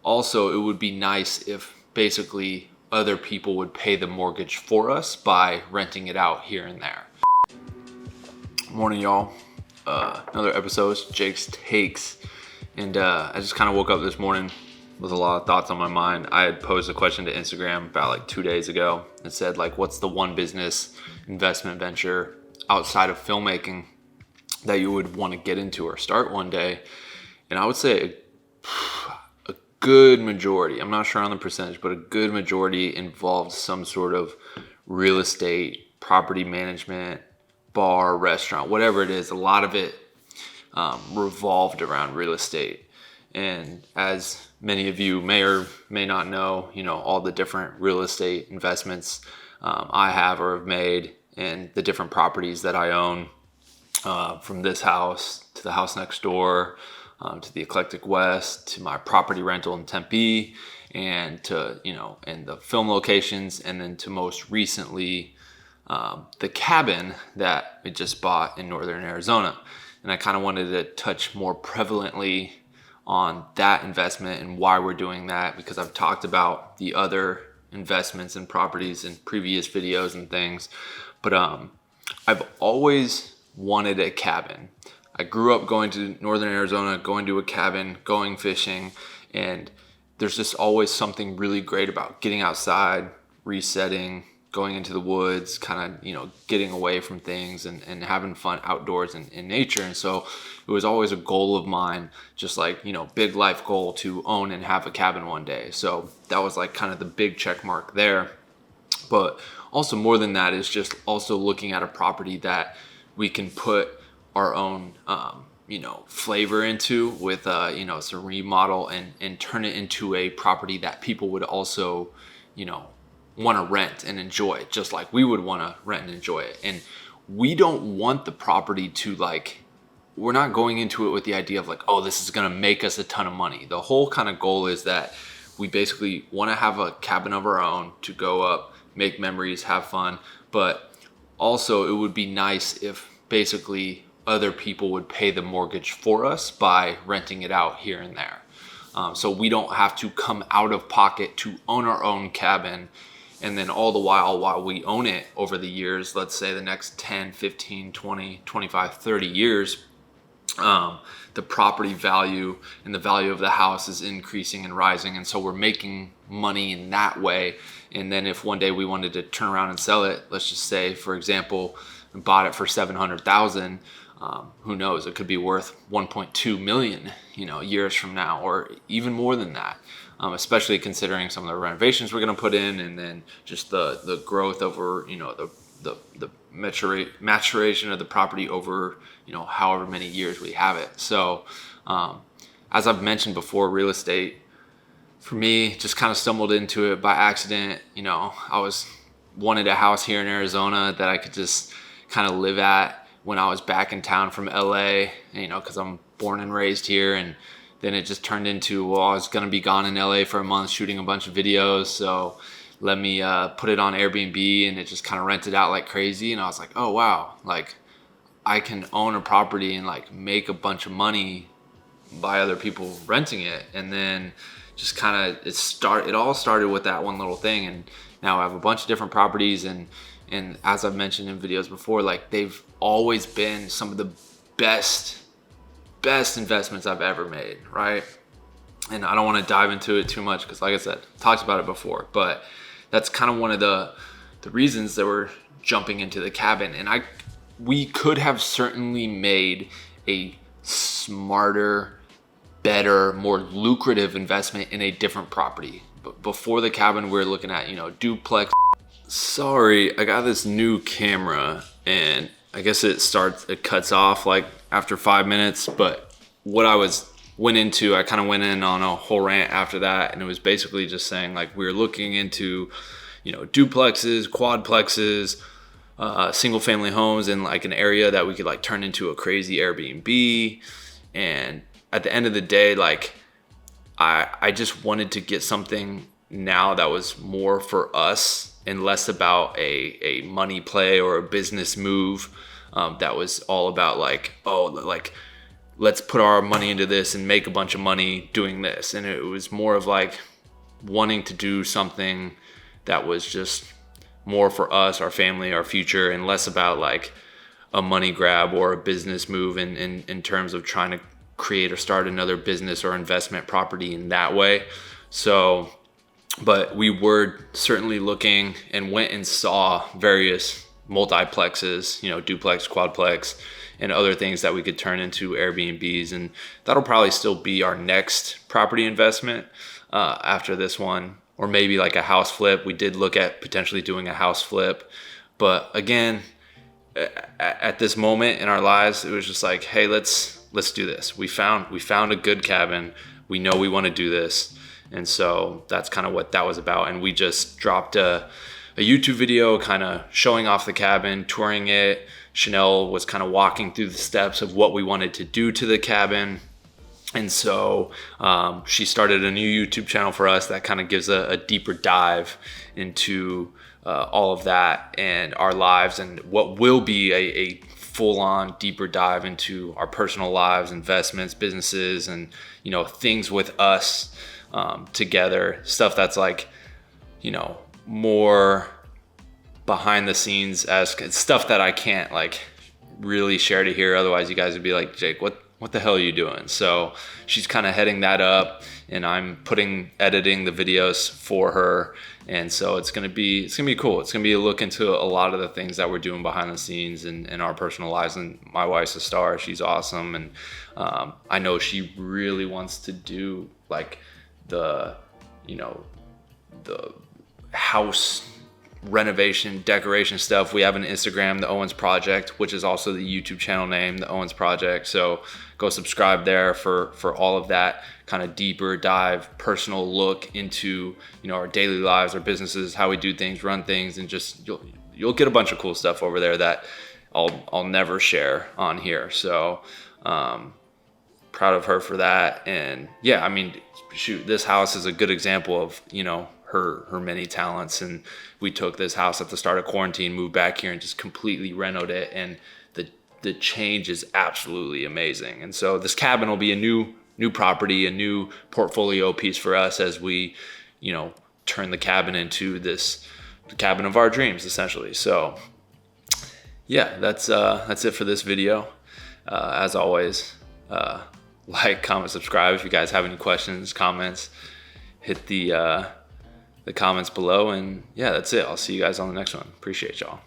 also it would be nice if basically other people would pay the mortgage for us by renting it out here and there. Morning, y'all. Another episode, Jake's Takes. And I just kind of woke up this morning with a lot of thoughts on my mind. I had posed a question to Instagram about like 2 days ago and said, like, what's the one business investment venture outside of filmmaking that you would want to get into or start one day? And I would say a good majority, I'm not sure on the percentage, but a good majority involved some sort of real estate, property management, bar, restaurant, whatever it is. A lot of it revolved around real estate. And as many of you may or may not know, all the different real estate investments I have or have made, and the different properties that I own, from this house to the house next door, to the Eclectic West, to my property rental in Tempe, and to, and the film locations, and then to most recently, the cabin that we just bought in Northern Arizona. And I kind of wanted to touch more prevalently on that investment and why we're doing that, because I've talked about the other investments and properties in previous videos and things. But I've always wanted a cabin. I grew up going to Northern Arizona, going to a cabin, going fishing, and there's just always something really great about getting outside, resetting, going into the woods, kind of, getting away from things and having fun outdoors and in nature. And so it was always a goal of mine, just like, big life goal to own and have a cabin one day. So that was like kind of the big check mark there. But also more than that is just also looking at a property that we can put our own, flavor into with, some remodel and turn it into a property that people would also, want to rent and enjoy, just like we would want to rent and enjoy it. And we don't want the property to we're not going into it with the idea of oh, this is going to make us a ton of money. The whole kind of goal is that we basically want to have a cabin of our own to go up, make memories, have fun. But also it would be nice if basically other people would pay the mortgage for us by renting it out here and there. So we don't have to come out of pocket to own our own cabin. And then all the while we own it over the years, let's say the next 10, 15, 20, 25, 30 years, the property value and the value of the house is increasing and rising. And so we're making money in that way. And then if one day we wanted to turn around and sell it, let's just say, for example, we bought it for $700,000, who knows, it could be worth 1.2 million, years from now, or even more than that. Especially considering some of the renovations we're going to put in, and then just the growth over, the maturation of the property over, however many years we have it. So, as I've mentioned before, real estate, for me, just kind of stumbled into it by accident. I wanted a house here in Arizona that I could just kind of live at when I was back in town from LA, because I'm born and raised here. And then it just turned into, well, I was going to be gone in LA for a month shooting a bunch of videos. So let me put it on Airbnb, and it just kind of rented out like crazy. And I was like, oh, wow, I can own a property and make a bunch of money by other people renting it. And then just kind of it all started with that one little thing. And now I have a bunch of different properties. And as I've mentioned in videos before, they've always been some of the best investments I've ever made, right? And I don't want to dive into it too much because, like I said, talked about it before, but that's kind of one of the reasons that we're jumping into the cabin. And we could have certainly made a smarter, better, more lucrative investment in a different property. But before the cabin, we're looking at, duplex. Sorry, I got this new camera, and I guess it cuts off after 5 minutes. But what I went in on a whole rant after that, and it was basically just saying we were looking into, duplexes, quadplexes, single family homes in an area that we could turn into a crazy Airbnb. And at the end of the day, I just wanted to get something now that was more for us and less about a money play or a business move. That was all about let's put our money into this and make a bunch of money doing this. And it was more of like wanting to do something that was just more for us, our family, our future, and less about like a money grab or a business move in terms of trying to create or start another business or investment property in that way. So, but we were certainly looking and went and saw various multiplexes, duplex, quadplex, and other things that we could turn into Airbnbs. And that'll probably still be our next property investment after this one, or maybe like a house flip. We did look at potentially doing a house flip, but again, at this moment in our lives, it was just like, hey, let's do this. We found a good cabin. We know we want to do this. And so that's kind of what that was about. And we just dropped a YouTube video kind of showing off the cabin, touring it. Chanel was kind of walking through the steps of what we wanted to do to the cabin. And so she started a new YouTube channel for us that kind of gives a deeper dive into all of that and our lives, and what will be a full-on deeper dive into our personal lives, investments, businesses, and things with us together. Stuff that's like more behind the scenes, as stuff that I can't like really share to here. Otherwise you guys would be like, Jake, what the hell are you doing? So she's kind of heading that up, and I'm editing the videos for her. And so it's gonna be cool. It's gonna be a look into a lot of the things that we're doing behind the scenes in our personal lives. And my wife's a star. She's awesome. And I know she really wants to do like the house renovation, decoration stuff. We have an Instagram, the Owens Project, which is also the YouTube channel name, the Owens Project. So go subscribe there for all of that kind of deeper dive, personal look into our daily lives, our businesses, how we do things, run things, and just you'll get a bunch of cool stuff over there that I'll never share on here. So proud of her for that. And yeah, I mean, shoot, this house is a good example of her many talents. And we took this house at the start of quarantine, moved back here, and just completely renoed it, and the change is absolutely amazing. And so this cabin will be a new property, a new portfolio piece for us as we turn the cabin into the cabin of our dreams, essentially. So yeah, that's it for this video. As always, like, comment, subscribe. If you guys have any questions, comments, hit the comments below. And yeah, that's it. I'll see you guys on the next one. Appreciate y'all.